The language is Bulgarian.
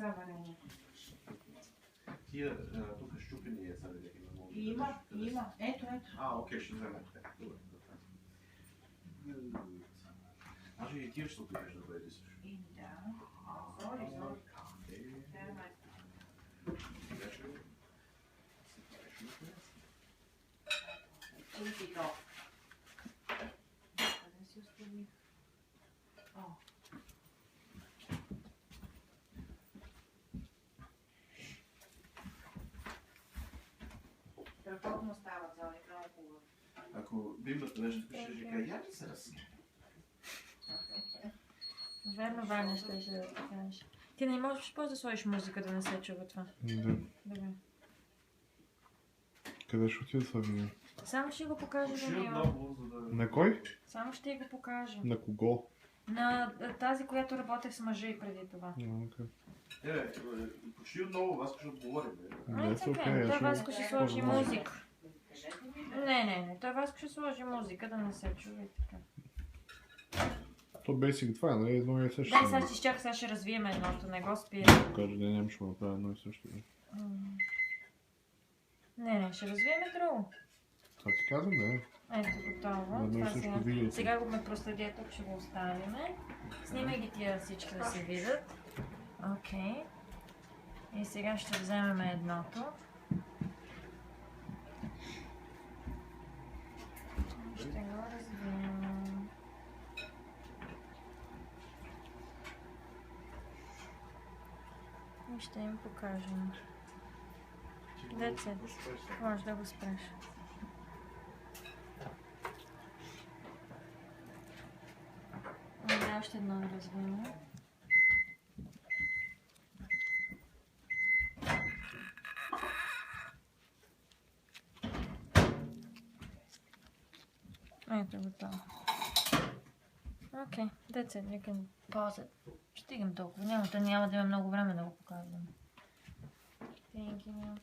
яйца варени. Тия тук щупени яйца ли да има? Има. Ето. Окей, ще вземем. Добре. Може и тия ще опиташ да бъде също. Да. Зори. И то. Къде си оставих? Страхотно стават, Зори, много хубаво. Ако библията нещо пише, ще кажа, я ли се разсмя? Верно, Ваня ще да ти кажеш. Ти не можеш да сложиш музика да не се чува това. Да. Добре. Къде ще отида това видео? Само ще го покажа на Мила. На кой? Само ще го покажа. На кого? На тази, която работех с мъжа и преди това. Почти отново Васко ще отговорим. Не, Той Васко ще сложи музика. Не. Той Васко ще сложи музика, да не се чува и така. То basic това е, нали? Едно и също. Дай, сега ще чакай, сега ще развием едното, не го спира. Кажа, да няма ще направя едно и също. Не, ще развием друго. Това ти казвам, да е. Ето, готово. Сега го ме проследя тук, ще го оставим. Снимай ги тия всички да се видят. Окей. И сега ще вземем едното. Ще го развием. И ще им покажем. Деца, може да го спреш. Да, още едно развием. Ето готово. Окей, that's it, you can pause it. Стигам толкова, няма да има много време да го показвам. Thank you.